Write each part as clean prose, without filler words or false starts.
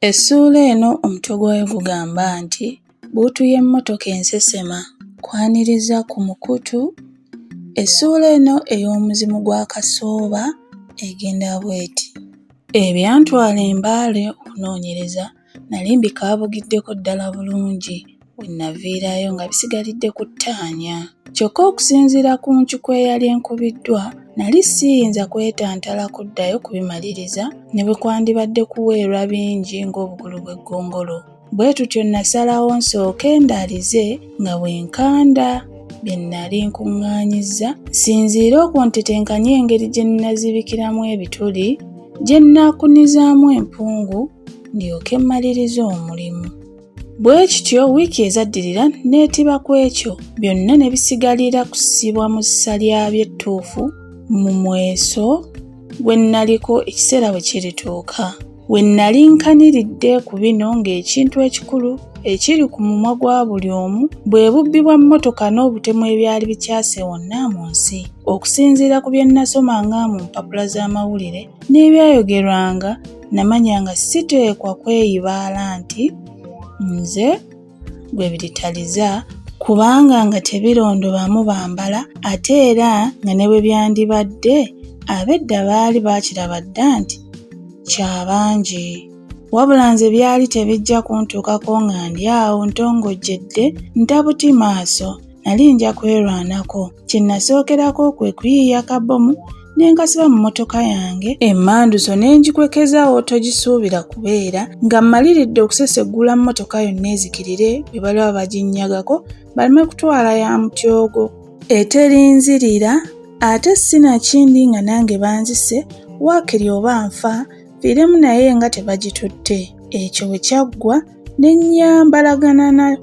Essuula eno omutwe gwayo gugamba nti bbuutu y'emmotoka ensesema kwaniriza ku mukutu. Essuula eno ey'omuzimu gwa Kasooba egenda bw'eti. Ebyantwala embaale okunoonyereza nali mbikaabugiddeko ddala bulungi we naviirayo nga bisigalidde ku ttaanya. Kyokka okusinziira ku ncuku eyali enkubiddwa nali siyinza kwetantala kuddayo kubimaliriza ne bwe kwandibadde kuweerwa bingi ng'obugulu bw'eggongolo. Bwe tutyo nasalawo nsooke ndaalize nga bwe nkanda bye nnali nkuŋŋaanyizza, nsinziire okuntetenkanya engeri gye nnazibikiramu ebituli, gye nnaakunizaamu empungu, ndyoke mmalirize omulimu. Bwe kityo wiiki ezaddirira neetiba ku ekyo byonna ne bisigalira kusibwa mu ssa lyabyo ettuufu mu mweso gwe nnaliko ekiseera bwe kirituuka. We nnali nkaniridde ku bino ng'ekintu ekikulu ekiri ku mumwa gwa buli omu bwe bubbi bwa mmotoka n'obutemu ebyali bikyase wonna mu nsi. Okusinziira ku bye nasomanga mu mpapula z'amawulire n'ebyayogerwanga, namanya nga siteekwa kweyibaala nti nze gwe biritaliza, kubanga nga tebirondobamu bambala, ate era nga ne bwe byandibadde ab'edda baali baakiraba dda nti kyabangi. Wabula nze byali tebijja kuntuukako nga ndi awo ntongojjedde ntabuti maaso, nali nja kwerwanako. Kye nasookerako kwe kuyiiya kabbomu ne nkasiba mu mmotoka yange emmanduso ne ngikwekeza w'otogisuubira kubeera, nga mmaliridde okuseseggula mmotoka yonna ezikirire bwe baliba baginnyagako baleme kutwala ya mutyogo eterinzirira, ate sinakindi nga nange banzise waakiri oba nfa fiiremu naye nga tebagitutte. Ekyo bwe kyaggwa ne nnyambalagana na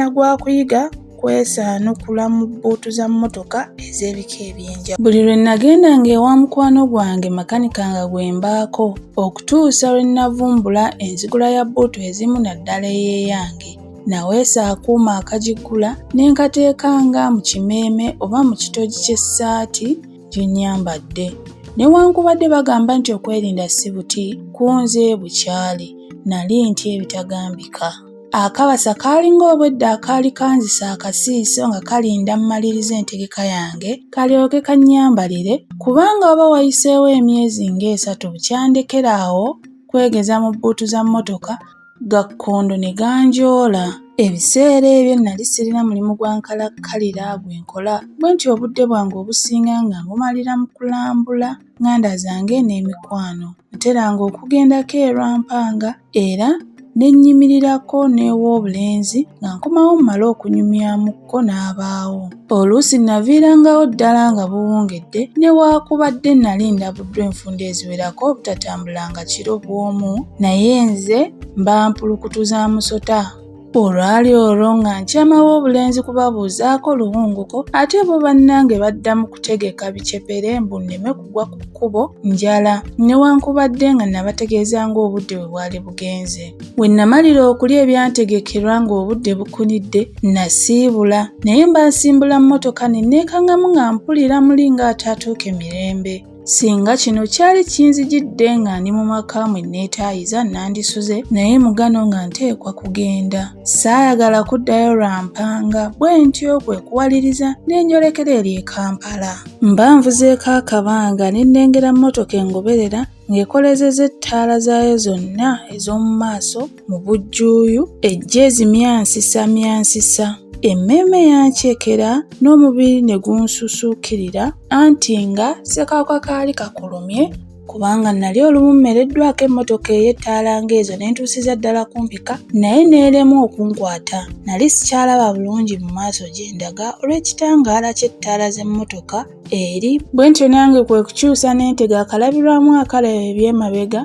gwa kuyiga kwesaanukula mu bbuutu za mmotoka ez'ebika ebyenjawulo. Buli lwe nagendanga ewa mukwano gwange makanika nga gwe mbaako okutuusa lwe navumbula enzigula ya bbuutu ezimu naddala eyeeyange, naweesa akuuma akagigula ne nkateekanga mu kimeeme oba mu kitogi ky'essaati gye nnyambadde. Newankubadde bagamba nti okwerinda si buti, ku nze bukyali, nali ntya ebitagambika. Akabasa kaalinga obwedda akaali kanzisa akasiiso nga kalinda mmaliriza entegeka yange kalyoke kannyambalire, kubanga oba wayiseewo emyezi ng'esatu bukyandekera awo kwegeza mu bbuutu za mmotoka, gakkondo ne ganjoola. Ebiseera ebyo nali sirina mulimu gwa nkalakkalira gwe nkola, bwe ntyo obudde bwange obusinga nga mbumalira mu kulambula nganda zange n'emikwano. Nateranga okugendako erwampanga era ne nnyimirirako n'ew'obulenzi nga nkomawo mmale okunyumyamukko n'abaawo. Oluusi naviirangawo ddala nga buwungedde, newaakubadde nali ndabuddwa enfunda eziwerako obutatambulanga kiro bw'omu, naye nze mba mpulukutuza musota. Olwali olwo nga nkyamawo obulenzi kubabuuzaako luwunguko, ate bo bannange baddamu kutegeka bicepere mbu nneme kugwa ku kkubo njala, newankubadde nga nabategeeza ng'obudde bwe bwali bugenze. We namalira okulya ebyantegekerwa ng'obudde bukunidde, nasiibula naye mba nsimbula mmotoka ne neekangamu nga mpulira muli ng'ataatuuke mirembe. Singa kino kyali kinzijidde nga ndi mu maka mwe neetaayiza nandisuze, naye mugano nga nteekwa kugenda. Saayagala kuddayo lwampanga, bwe ntyo kwe kuwaliriza ne njolekera eri e Kampala. Mba nvuzeeko akabanga ne nnengera mmotoka engoberera ng'ekolezezza ettaala zaayo zonna ez'omu maaso mu bujjuuyu, ejja ezimyansisa. Emmeeme yankyekera n'omubiri ne gunsusuukirira, anti nga ssekawuka kaali kakulumye, kubanga nali olumu mmereddwako emmotoka ey'ettaala ng'ezo ne ntuusiza ddala kumpika, naye n'eremu okunkwata. Nali sikyalaba bulungi mu maaso gye ndaga olw'ekitangaala ky'ettaala z'emmotoka eri, bwe ntyo nange kwe kukyusa ne ntega akalabirwamu akalaba eby'emabega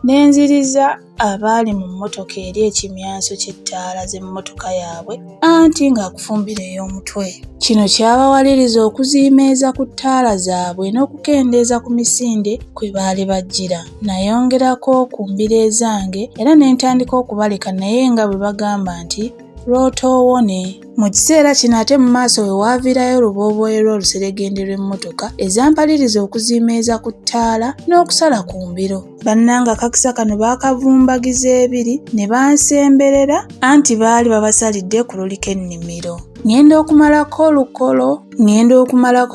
ne nziriza abaali mu mmotoka eri ekimyanso ky'ettaala z'emmotoka yaabwe, anti ng'akufumbira ey'omutwe. Kino kyabawaliriza okuziimeeza ku ttaala zaabwe n'okukendeeza ku misinde kwe baali bajjira. Nayongerako ku mbiro ezange era ne ntandika okubaleka, naye nga bwe bagamba nti lw'otoowone Mu kiseera kino ate mu maaso we waaviirayo olubooboole oluseregende lw'emmotoka ezampaliriza okuzimeeza ku ttaala n'okusala ku mbiro. Bannanga akakisa kano baakavumbagiza ebiri ne bansemberera anti baali babasalidde ku luliko ennimiro. Ngenda okumalako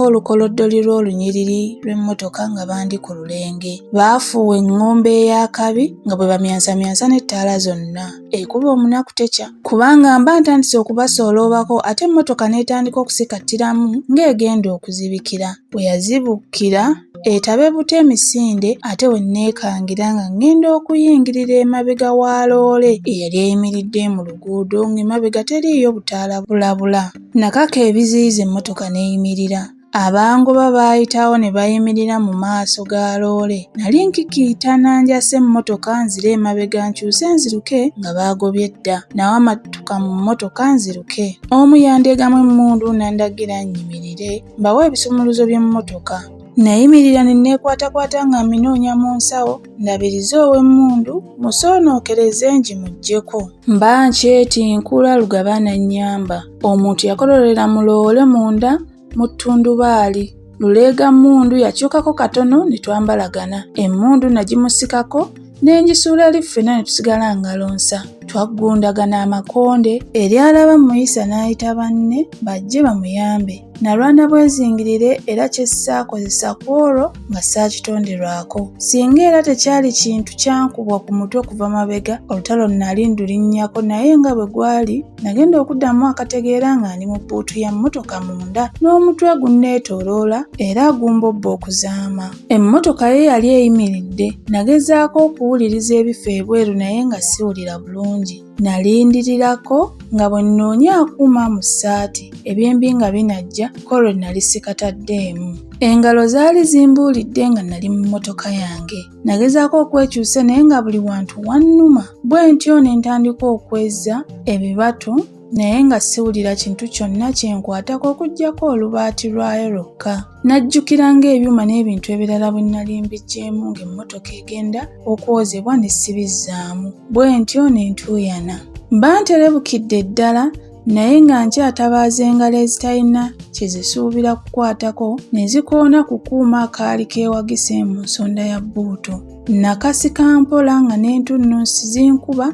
olukolo ddoli lw'olunyiriri lw'emmotoka nga bandi ku lulenge. Baafuuwa eŋŋombe ey'akabi nga bwe bamyansamyansa n'ettaala zonna. Ekuba omunaku tekya kubanga mba ntandise okubasoloobako ate emmotoka n'etandika okusikattiramu ng'egenda okuzibikira. Bwe yazibukira etabe buto emisinde ate we nneekangira nga ngenda okuyingirira emabega wa loole eyali eyimiridde mu luguudo ng'emabega teriiyo butaala bulabula. Nakaka ebiziyiza emmotoka n'eyimirira. Abangoba baayitawo ne bayimirira mu maaso ga loole. Nali nkikiitana njase emmotoka nzire emabega nkyuse nziruke nga baagobye dda. Nawe amatuka mu mmotoka nziruke. Omu yandeegamu emmundu n'andagira nnyimirire mbawe ebisumuluzo by'emmotoka. Nayimirira ne neekwatakwata nga mminoonya mu nsawo ndabirize ow'emmundu musoonookereze ngimuggyeko. Mba nkyetinkula Lugaba n'annyamba. Omuntu yakololera mu loole munda mu ttundubaali. Luleega mmundu yakyukako katono ne twambalagana. Emmundu nagimusikako ne ngisuula eri ffenna ne tusigala ngalo nsa. Twaggundagana amakonde eri alaba muyisa n'ayita banne bajje bamuyambe. Nalwana bwezingirire era kye saakozesa ku olwo nga saakitonderwako. Singa era tekyali kintu kyankubwa ku mutwe kuva mabega, olutalo nali ndulinnyako naye nga bwe gwali nagenda okuddamu akategeera nga ndi mu bbuutu ya mmotoka munda n'omutwe gunneetooloola era gumbobba okuzaama. Emmotoka ye yali eyimiridde. Nagezaako okuwuliriza ebifo ebweru naye nga siwulira bulungi. Nalindirirako nga bwe nnoonya akuuma mu ssaati ebyembi nga binajja kolwe nali sikataddeemu. Engalo zaali zimbuulidde nga nali mu mmotoka yange. Nagezaako okwekyusa naye nga buli wantu wannuma. Bwe ntyo ne ntandika okwezza ebibatu naye nga siwulira kintu kyonna kyenkwatako okuggyako olubaati lwayo lwokka. Najjukira ng'ebyuma n'ebintu ebirala bwe nali mbiggyemu ng'emmotoka egenda okwozebwa ne sibizzaamu. Bwe ntyo ne ntuuyana. Mba nterebukidde ddala naye nga nkyatabaaza engalo ezitalina kye zisuubira kukwatako ne zikoona ku kuuma akaali keewagise mu nsonda ya bbuutu. Nakasika mpola nga n'entunnunsi zinkuba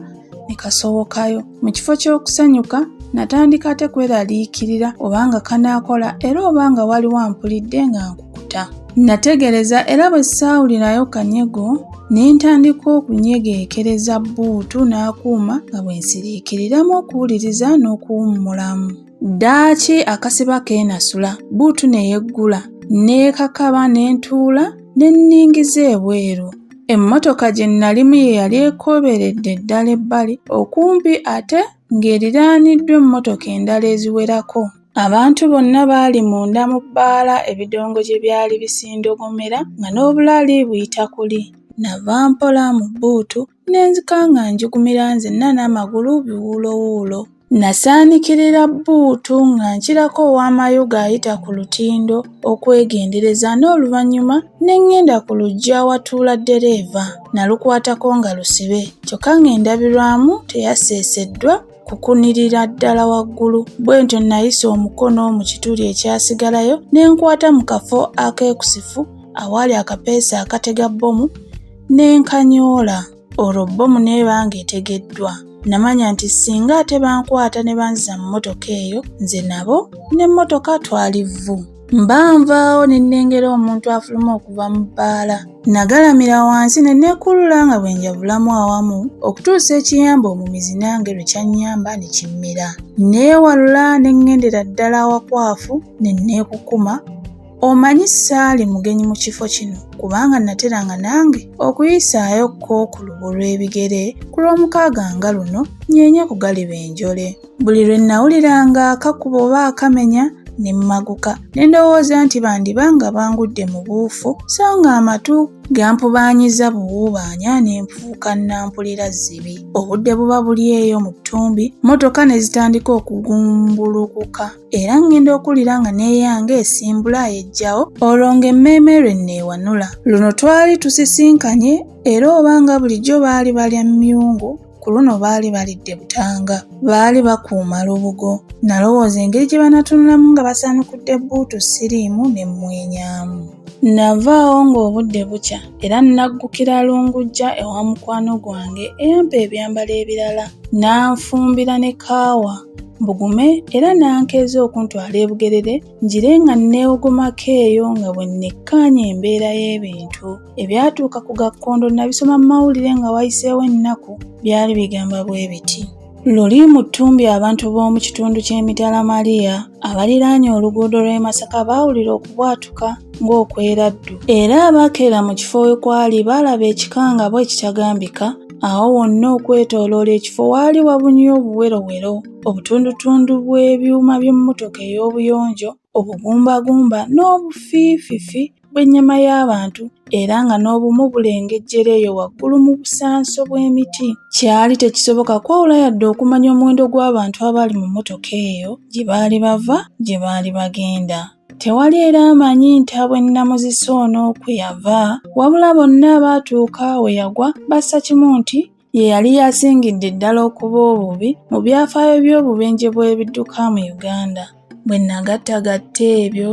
ne kasowokayo. Mu kifo ky'okusanyuka natandika ate kweraliikirira obanga kanaakola era obanga waliwo ampulidde nga nkukuta. Nategereza era bwe saawulirayo kanyego ne ntandika okunyegeekereza bbuutu n'akuuma nga bwe nsiriikiriramu okuwuliriza n'okuwummulamu. Ddaaki akasiba keenasula, bbuutu ne yeggula, neekakaba ne ntuula ne nningiza ebweru. Emmotoka gye nalimu ye yali ekooberedde ddala ebbali okumpi ate ng'eriraaniddwa emmotoka endala eziwerako. Abantu bonna baali munda mu bbaala ebidongo gye byali bisindogomera nga n'obulaali buyita kuli. Nava mpola mu bbuutu n'enzika nga njugumira nzenna n'amagulu biwuulowuulo. Nasaanikirira bbuutu nga nkirako ow'amayuga ayita ku lutindo okwegendereza n'oluvannyuma ne ngenda ku luggya awatuula ddereeva. Nalukwatako nga lusibe kyokka ng'endabirwamu teyaseeseddwa kukunirira ddala waggulu. Bwe ntyo nayisa omukono mu kituli ekyasigalayo ne nkwata mu kafo akeekusifu awali akapeesa akatega bbomu ne nkanyoola. Olwo bbomu n'eba ng'etegeddwa. Namanya nti singa ate bankwata ne banziza mu mmotoka eyo nze nabo n'emmotoka twali vvu. Mba nvaawo ne nnengera omuntu afuluma okuva mu bbaala. Nagalamira wansi ne neekulula nga bwe njabulamu awamu okutuusa ekiyamba omumizi nange lwe kyannyamba ne kimmira. Neewalula ne ŋŋendera ddala awakwafu ne neekukuma. Omanyi ssaali mugenyi mu kifo kino kubanga nateranga nange okuyisaayokko ku lubu lw'ebigere ku lw'omukaaga nga luno nyeenya kugaliba enjole. Buli lwe nawuliranga akakuba oba akamenya ne mmaguka ne ndowooza nti bandiba nga bangudde mu buufu so nga amatu gampubaanyiza buwuubaanya ne nfuuka nampulira zzibi. Obudde buba buli eyo mu ttumbi, mmotoka ne zitandika okugumbulukuka era ngenda okuwulira nga neeyange esimbula yejjawo olwo ng'emmeeme lwe nneewanula. Luno twali tusisinkanye era obanga bulijjo baali balya myungu ku luno baali balidde butanga, baali bakuuma lubugo. Nalowooza engeri gye banatunulamu nga basaanukudde bbuutu siriimu ne mmwenyaamu. Navaawo ng'obudde bukya era naggukira Lungujja ewa mukwano gwange eyampa ebyambalo ebirala, n'anfumbira ne kaawa mbugume era n'ankeeza okuntwala e Bugerere njire nga neewogomako eyo nga bwe nnekkaanya embeera y'ebintu. Ebyatuuka ku Gakkondo nabisoma mu mawulire nga wayiseewo ennaku, byali bigamba bwe biti. Luli mu ttumbi abantu b'omu kitundu ky'Emitala Maria abaliraanye oluguudo lw'e Masaka baawulira okubwatuka ng'okweraddu, era abakeera mu kifo we kwali baalaba ekikanga bwe kitagambika. Awo wonna okwetooloola ekifo waali wabunye obuwerowero, obutundutundu bw'ebyuma by'emmotoka ey'obuyonjo, obugumbagumba n'obufiififi bw'ennyama y'abantu, era nga n'obumu bulengejjereeyo waggulu mu busanso bw'emiti. Kyali tekisoboka kwawula yadde okumanya omuwendo gw'abantu abaali mu mmotoka eyo, gye baali bava, gye baali bagenda. Tewali era amanyi ntabwe Namuziso ono kwe yava, wabula bonna abaatuuka we yagwa bassa kimu nti ye yali yasingidde ddala okuba obubi mu byafaayo by'obubenje bw'ebidduka mu Uganda. Bwe nagattagatta ebyo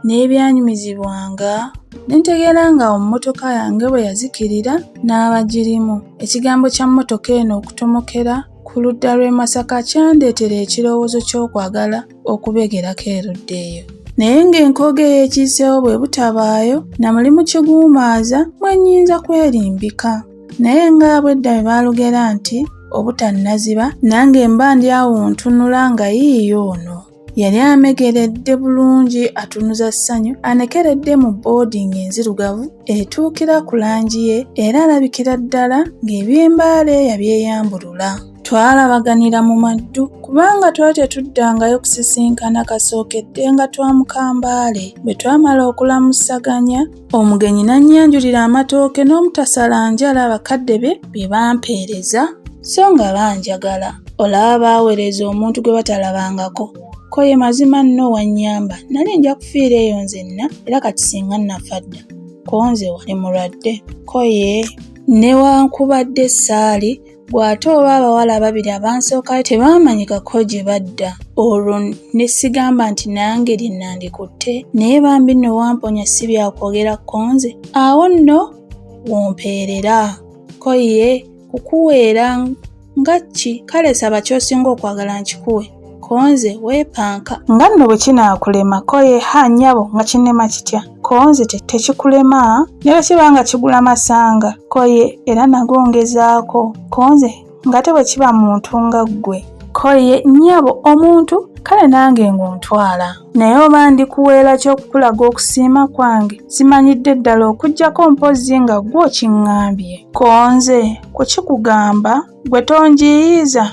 n'ebyanyumizibwanga ne ntegeera nga omummotoka yange bwe yazikirira n'abagirimu. Ekigambo kya mmotoka eno okutomokera ku ludda lw'e Masaka kyandeetera ekirowoozo ky'okwagala okubegerako erudda eyo. Naye ng'enkooga eyeekiiseewo bwe butabaayo na mulimu kiguumaaza mwe nnyinza kwerimbika. Naye nga bwedda bwe baalugera nti obutannaziba nange mba ndi awo ntunula nga yiiyo ono. Yali amegeredde bulungi atunuza ssanyu, anekeredde mu boodingi enzirugavu etuukira ku langi ye era alabikira ddala ng'ebyembaale yabyeyambulula. Twalabaganira mu maddu kubanga twali tetuddangayo kusisinkana kasookedde nga twamukambaale. Bwe twamala okulamusaganya, omugenyi n'annyanjulira amatooke n'omutasala njala bakadde be bye bampeereza, so nga banjagala. Olaba baaweereza omuntu gwe batalabangako. Ko ye mazima nno wannyamba, nali nja kufiira eyo nzenna era kati singa nafa dda. Ko nze wali mulwadde. Ko ye newankubadde ssaali bw'ate oba abawala ababiri abansooka tebaamanyikako gye badda. Olwo ne sigamba nti nange lye nandikutte, naye bambi nno wamponya si byakwogera konze, awo nno wompeerera. Ko ye kukuweera nga ki? Kale saba ky'osinga okwagala nkikuwe. Konze weepanka. Nga nno bwe kinaakulema. Ko ye nnyabo nga kinnema kitya? Konze tekikulema ne bwe kiba nga kigula masanga. Ko ye era nagongezaako. Konze ng'ate bwe kiba muntu nga ggwe. Ko ye nnyabo omuntu, kale nange ng'ontwala. Naye oba ndikuweera ky'okukulaga okusiima kwange, simanyidde ddala okuggyako mpozzi nga ggwe okiŋŋambye. Konze kukikugamba gwe tonjiyiza.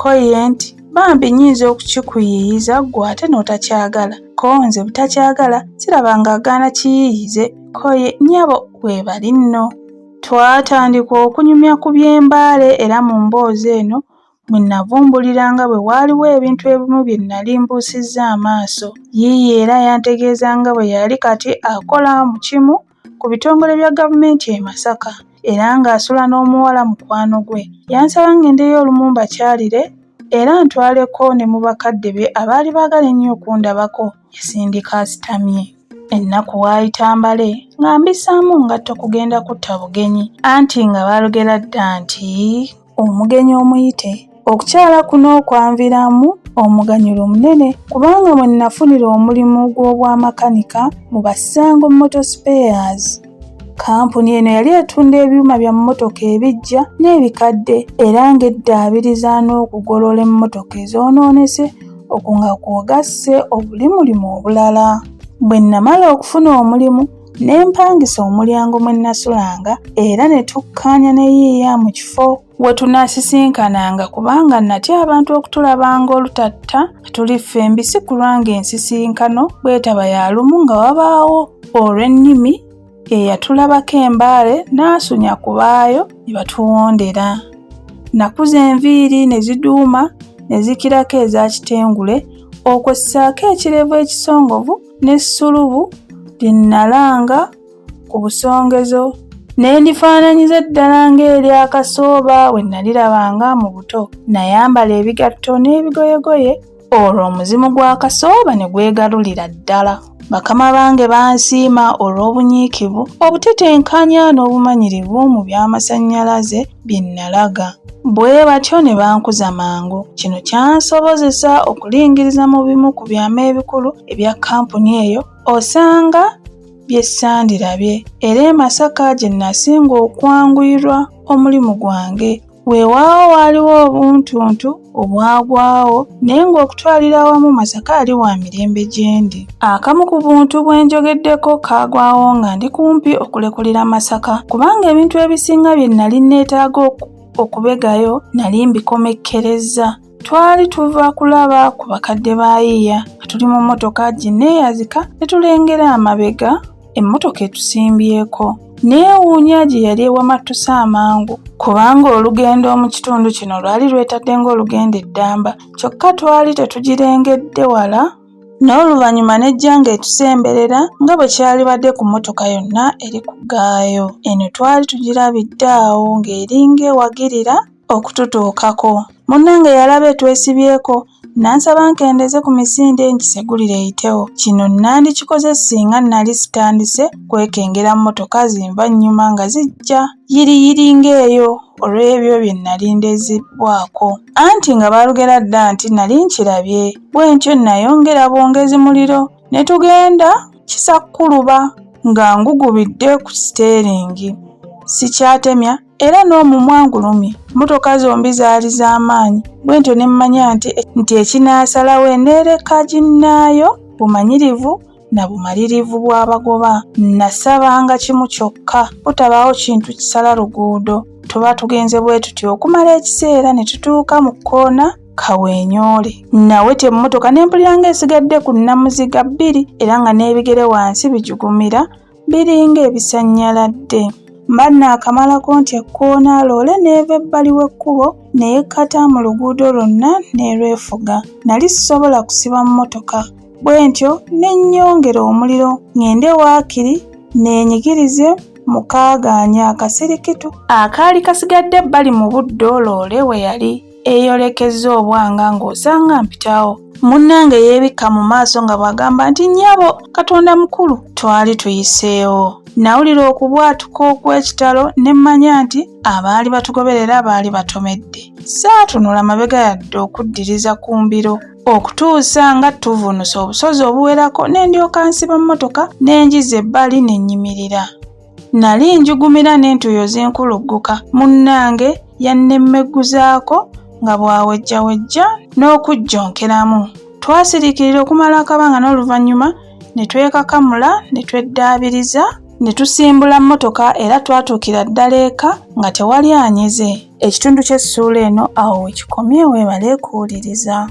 Ko ye nti bambi nnyinza okukikuyiyiza ggwe ate n'otakyagala. Ko nze butakyagala siraba ng'agaana kiyiyize. Ko ye nnyabo weebali nno. Twatandika okunyumya ku by'embaale era mu mboozi eno mwe navumbuliranga bwe waaliwo ebintu ebimu bye nali mbuusizza amaaso. Yiiye era yantegeeza nga bwe yali kati akola mu kimu ku bitongole bya gavumenti e Masaka era ng'asula n'omuwala mukwano gwe. Yansaba ngendeyo Olumumba kyalire era ntwaleko ne mu bakadde be abaali baagala ennyo okundabako. Yasindika asitamye. Ennaku waayita mbale nga mbisaamu ngatto kugenda kutta bugenyi, anti nga baalugera dda nti omugenyi omuyite. Okukyala kuno okwanviramu omuganyulo munene kubanga mwe nafunira omulimu gw'obwamakanika mu Basango Motor Spares. Kampuni eno yali etunda ebyuma bya mmotoka ebiggya n'ebikadde era ng'eddaabiriza n'okugolola emmotoka ezoonoonese okwo nga kwogasse obulimulimu obulala. Bwe namala okufuna omulimu ne mpangisa omulyango mwe nasulanga era ne tukkaanya ne yiiya mu kifo we tunaasisinkananga kubanga natya abantu okutulabanga olutatta tuli ffembi si kulwa ng'ensisinkano bwetaba ya lumu nga wabaawo olw'ennimi eyatulabako embaale n'asunya ku baayo ne batuwondera. Nakuza enviiri ne ziduuma ne zikirako eza kitengule okwessaako ekirevu ekisongovu n'essulubu lye nalanga ku busongezo ne ndifaananyiza ddala ng'erya Kasooba we nalirabanga mu buto. Nayambala ebigatto n'ebigoyegoye, olwo omuzimu gwa Kasooba ne gwegalulira ddala. Bakama bange bansiima olw'obunyiikivu, obutetenkanya n'obumanyirivu mu by'amasannyalaze bye nalaga. Bwe batyo ne bankuza mangu. Kino kyansobozesa okulingiriza mu bimu ku byama ebikulu ebya kampuni eyo, osanga bye sandirabye. Era e Masaka gye nasinga okwanguyirwa omulimu gwange. Weewaawo waaliwo obuntuntu obwagwawo naye ng'okutwalira awamu Masaka ali wa mirembe gye ndi. Akamu ku buntu bwe njogeddeko kaagwawo nga ndi kumpi okulekulira Masaka, kubanga ebintu ebisinga bye nali neetaaga okubegayo nali mbikomekkerezza. Twali tuva kulaba ku bakadde ba yiiya nga tuli mu mmotoka gineeyazika ne tulengera amabega emmotoka etusimbyeko. Neewuunya gye yali ewamattusa amangu, kubanga olugendo mu kitundu kino lwali lwetadde ng'olugendo eddamba, kyokka twali tetugirengedde wala. N'oluvannyuma nejja ng'etusemberera nga bwe kyalibadde ku mmotoka yonna eri ku ggaayo. Eno twali tugirabidde awo ng'eringa ewagirira okututuukako. Munnange yalaba etwesibyeko n'ansaba nkendeze ku misinde ngisegulire eyitewo. Kino nandikikoze singa nali sitandise kwekengera mmotoka zinva nnyuma nga zijja yiriyiri ng'eyo olw'ebyo bye nali ndezibwako. Anti nga baalugera dda nti nali nkirabye. Bwe ntyo nayongera bwongezi muliro ne tugenda kisakkuluba nga ngugubidde ku siteeringi. Sikyatemya era n'omumwa ngulumye. Mmotoka zombi zaali z'amaanyi. Bwe ntyo ne mmanya nti ekinaasalawo enneereka ginnaayo bumanyirivu na bumalirivu bw'abagoba. Nasabanga kimu kyokka, butabaawo kintu kisala luguudo. Tuba tugenze bwe tutyo okumala ekiseera ne tutuuka mu kkoona Kaweenyoole. Naweta emmotoka ne mpulira ng'esigadde ku nnamuziga bbiri era nga n'ebigere wansi bijugumira biringa ebisannyaladde. Mba naakamalako nti ekkoona loole n'eva ebbali w'ekkubo neyekkata mu luguudo lwonna n'erwefuga. Nali sisobola kusiba mmotoka. Bwe ntyo ne nnyongera omuliro ngende waakiri neenyigirize mu kaagaanya akasirikitu akaali kasigadde ebbali mu buddo loole we yali eyolekezza obwanga ng'osanga mpitawo. Munnange yeebikka mu maaso nga bw'agamba nti nnyabo Katonda mukulu. Twali tuyiseewo. Nawulira okubwatuka okw'ekitalo ne mmanya nti abaali batugoberera baali batomedde. Saatunula mabega yadde okuddiriza ku mbiro okutuusa nga tuvunusa obusozi obuwerako ne ndyoka nsiba mmotoka ne ngiza ebbali ne nnyimirira. Nali njugumira n'entuuyo zinkulugguka. Munnange yannemmeguzaako nga bw'awejjawejja n'okujjonkeramu. Twasiriikirira okumala akabanga n'oluvannyuma ne twekakamula ne tweddaabiriza ne tusimbula mmotoka era twatuukira ddala eka nga tewali anyeze. Ekitundu ky'essuula eno awo we kikomye, weebale kuwuliriza.